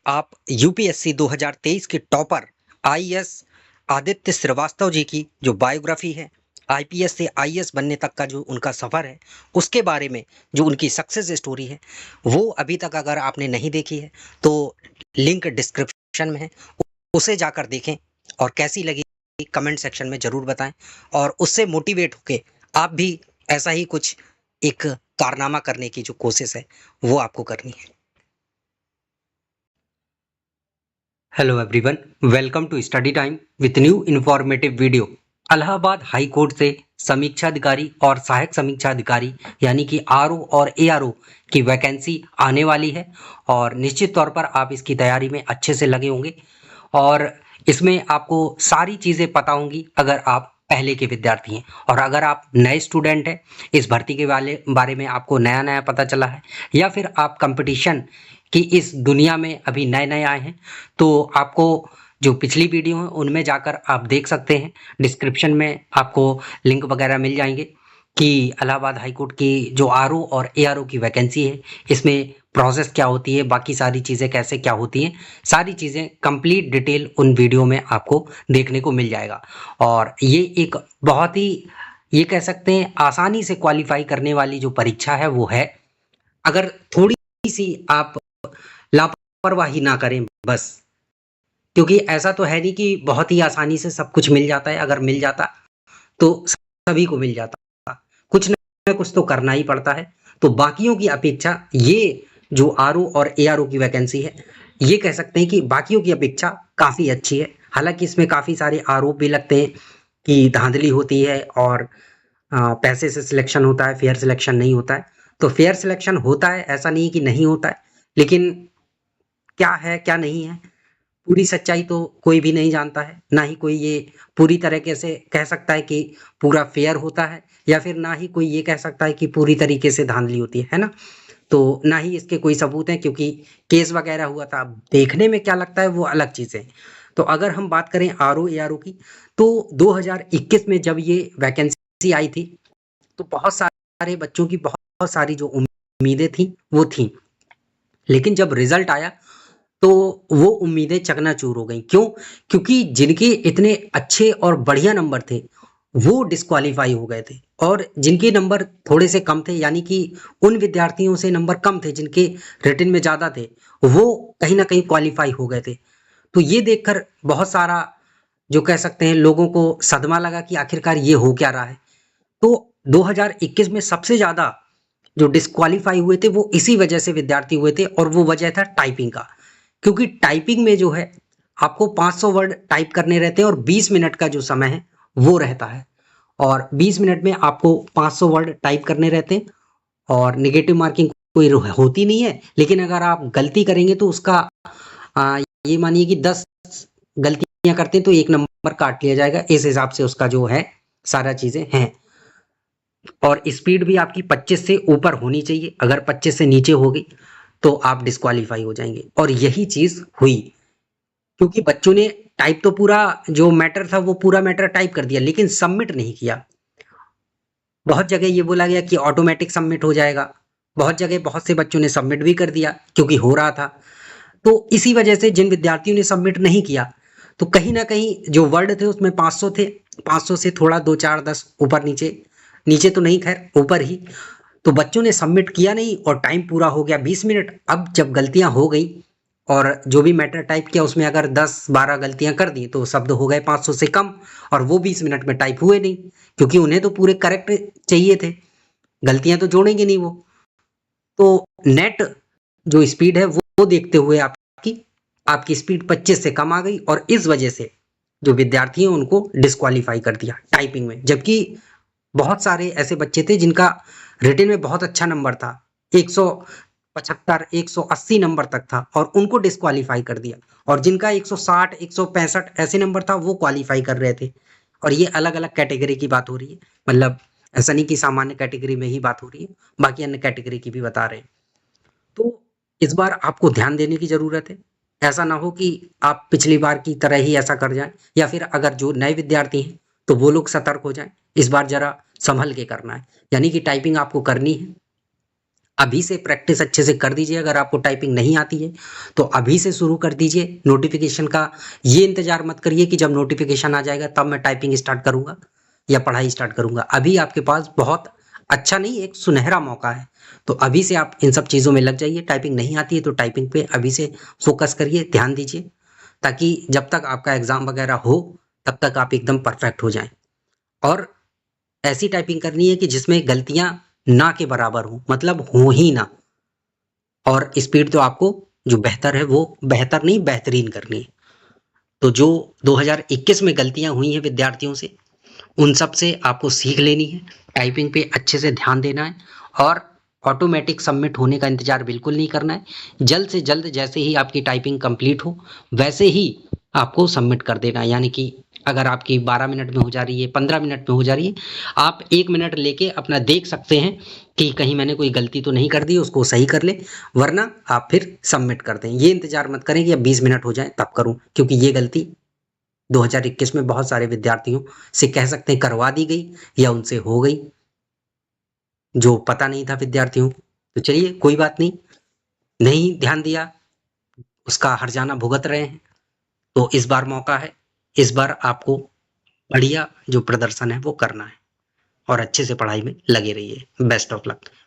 आप यूपीएससी 2023 के topper IAS Aditya Srivastava ji की जो बायोग्राफी है, आईपीएस से आईएएस बनने तक का जो उनका सफ़र है, उसके बारे में जो उनकी सक्सेस स्टोरी है, वो अभी तक अगर आपने नहीं देखी है तो लिंक डिस्क्रिप्शन में है, उसे जाकर देखें और कैसी लगी कमेंट सेक्शन में ज़रूर बताएं और उससे मोटिवेट होके आप भी ऐसा ही कुछ एक कारनामा करने की जो कोशिश है वो आपको करनी है। Hello everyone, welcome to study time with new informative video. Allahabad high court से समीक्षा अधिकारी और सहायक समीक्षा अधिकारी यानी कि आरओ और एआरओ की वैकेंसी आने वाली है और निश्चित तौर पर आप इसकी तैयारी में अच्छे से लगे होंगे और इसमें आपको सारी चीज़ें पता होंगी अगर आप पहले के विद्यार्थी हैं। और अगर आप नए स्टूडेंट हैं, इस भर्ती के बारे में आपको नया नया पता चला है या फिर आप कंपटीशन की इस दुनिया में अभी नए नए आए हैं, तो आपको जो पिछली वीडियो है उनमें जाकर आप देख सकते हैं। डिस्क्रिप्शन में आपको लिंक वगैरह मिल जाएंगे कि इलाहाबाद हाई कोर्ट की जो आरओ और एआरओ की वैकेंसी है, इसमें प्रोसेस क्या होती है, बाकी सारी चीज़ें कैसे क्या होती हैं, सारी चीज़ें कंप्लीट डिटेल उन वीडियो में आपको देखने को मिल जाएगा। और ये एक बहुत ही, ये कह सकते हैं, आसानी से क्वालिफाई करने वाली जो परीक्षा है वो है। अगर थोड़ी सी आप लापरवाही ना करें बस, क्योंकि ऐसा तो है नहीं कि बहुत ही आसानी से सब कुछ मिल जाता है। अगर मिल जाता तो सभी को मिल जाता, कुछ ना कुछ तो करना ही पड़ता है। तो बाकियों की अपेक्षा ये जो आरओ और एआरओ की वैकेंसी है, ये कह सकते हैं कि बाकियों की अपेक्षा काफ़ी अच्छी है। हालांकि इसमें काफ़ी सारे आरोप भी लगते हैं कि धांधली होती है और पैसे से सिलेक्शन होता है, फेयर सिलेक्शन नहीं होता है। तो फेयर सिलेक्शन होता है, ऐसा नहीं कि नहीं होता है, लेकिन क्या है क्या नहीं है, पूरी सच्चाई तो कोई भी नहीं जानता है। ना ही कोई ये पूरी तरीके से कह सकता है कि पूरा फेयर होता है, या फिर ना ही कोई ये कह सकता है कि पूरी तरीके से धांधली होती है ना। तो ना ही इसके कोई सबूत हैं, क्योंकि केस वगैरह हुआ था। अब देखने में क्या लगता है वो अलग चीज़ है। तो अगर हम बात करें आरओ एआरओ की, तो 2021 में जब ये वैकेंसी आई थी तो बहुत सारे बच्चों की बहुत सारी जो उम्मीदें थी वो थी, लेकिन जब रिजल्ट आया तो वो उम्मीदें चकनाचूर हो गई। क्यों? क्योंकि जिनके इतने अच्छे और बढ़िया नंबर थे वो डिस्क्वालीफाई हो गए थे, और जिनके नंबर थोड़े से कम थे, यानी कि उन विद्यार्थियों से नंबर कम थे जिनके रिटन में ज़्यादा थे, वो कहीं ना कहीं क्वालिफाई हो गए थे। तो ये देखकर बहुत सारा, जो कह सकते हैं, लोगों को सदमा लगा कि आखिरकार ये हो क्या रहा है। तो 2021 में सबसे ज़्यादा जो डिस्क्वालीफाई हुए थे वो इसी वजह से विद्यार्थी हुए थे, और वो वजह था टाइपिंग का। क्योंकि टाइपिंग में जो है आपको 500 वर्ड टाइप करने रहते हैं और 20 मिनट का जो समय है वो रहता है, और 20 मिनट में आपको 500 वर्ड टाइप करने रहते हैं। और नेगेटिव मार्किंग कोई होती नहीं है, लेकिन अगर आप गलती करेंगे तो उसका ये मानिए कि 10 गलतियां करते हैं तो 1 नंबर काट लिया जाएगा। इस हिसाब से उसका जो है सारा चीज़ें हैं। और स्पीड भी आपकी 25 से ऊपर होनी चाहिए। अगर 25 से नीचे होगी तो आप डिस्क्वालीफाई हो जाएंगे, और यही चीज़ हुई। क्योंकि बच्चों ने टाइप तो पूरा, जो मैटर था वो पूरा मैटर टाइप कर दिया, लेकिन सबमिट नहीं किया। बहुत जगह ये बोला गया कि ऑटोमेटिक सबमिट हो जाएगा, बहुत जगह बहुत से बच्चों ने सबमिट भी कर दिया क्योंकि हो रहा था। तो इसी वजह से जिन विद्यार्थियों ने सबमिट नहीं किया, तो कहीं ना कहीं जो वर्ड थे उसमें 500 थे, 500 से थोड़ा 2 4 10 ऊपर नीचे, नीचे तो नहीं, खैर ऊपर ही। तो बच्चों ने सबमिट किया नहीं और टाइम पूरा हो गया 20 मिनट। अब जब गलतियां हो गई और जो भी मैटर टाइप किया उसमें अगर 10-12 गलतियां कर दी तो शब्द हो गए 500 से कम, और वो 20 मिनट में टाइप हुए नहीं, क्योंकि उन्हें तो पूरे करेक्ट चाहिए थे, गलतियां तो जोड़ेंगे नहीं वो। तो नेट जो स्पीड है वो देखते हुए आपकी आपकी स्पीड 25 से कम आ गई, और इस वजह से जो विद्यार्थी हैं उनको डिस्क्वालीफाई कर दिया टाइपिंग में। जबकि बहुत सारे ऐसे बच्चे थे जिनका रिटन में बहुत अच्छा नंबर था, 175 180 नंबर तक था, और उनको डिस्क्वालीफाई कर दिया। और जिनका 160 165 ऐसे नंबर था वो क्वालिफाई कर रहे थे। और ये अलग अलग कैटेगरी की बात हो रही है, मतलब ऐसा नहीं कि सामान्य कैटेगरी में ही बात हो रही है, बाकी अन्य कैटेगरी की भी बता रहे हैं। तो इस बार आपको ध्यान देने की ज़रूरत है। ऐसा ना हो कि आप पिछली बार की तरह ही ऐसा कर जाएँ, या फिर अगर जो नए विद्यार्थी हैं तो वो लोग सतर्क हो जाएँ। इस बार ज़रा संभल के करना है, यानी कि टाइपिंग आपको करनी है। अभी से प्रैक्टिस अच्छे से कर दीजिए। अगर आपको टाइपिंग नहीं आती है तो अभी से शुरू कर दीजिए। नोटिफिकेशन का ये इंतजार मत करिए कि जब नोटिफिकेशन आ जाएगा तब मैं टाइपिंग स्टार्ट करूंगा या पढ़ाई स्टार्ट करूंगा। अभी आपके पास बहुत अच्छा नहीं, एक सुनहरा मौका है। तो अभी से आप इन सब चीज़ों में लग जाइए। टाइपिंग नहीं आती है तो टाइपिंग पे अभी से फोकस करिए, ध्यान दीजिए, ताकि जब तक आपका एग्ज़ाम वगैरह हो तब तक आप एकदम परफेक्ट हो जाएं। और ऐसी टाइपिंग करनी है कि जिसमें गलतियां ना के बराबर हो, मतलब हो ही ना। और स्पीड तो आपको जो बेहतर है वो बेहतर नहीं बेहतरीन करनी है। तो जो 2021 में गलतियां हुई हैं विद्यार्थियों से, उन सब से आपको सीख लेनी है। टाइपिंग पे अच्छे से ध्यान देना है और ऑटोमेटिक सबमिट होने का इंतजार बिल्कुल नहीं करना है। जल्द से जल्द जैसे ही आपकी टाइपिंग कंप्लीट हो वैसे ही आपको सबमिट कर देना है। यानी कि अगर आपकी 12 मिनट में हो जा रही है, 15 मिनट में हो जा रही है, आप 1 मिनट लेके अपना देख सकते हैं कि कहीं मैंने कोई गलती तो नहीं कर दी, उसको सही कर ले, वरना आप फिर सबमिट कर दें। ये इंतजार मत करें कि अब 20 मिनट हो जाए तब करूं, क्योंकि ये गलती 2021 में बहुत सारे विद्यार्थियों से कह सकते हैं करवा दी गई या उनसे हो गई, जो पता नहीं था विद्यार्थियों को। तो चलिए कोई बात नहीं, नहीं ध्यान दिया उसका हर्जाना भुगत रहे हैं। तो इस बार मौका है, इस बार आपको बढ़िया जो प्रदर्शन है वो करना है और अच्छे से पढ़ाई में लगे रहिए। Best of luck.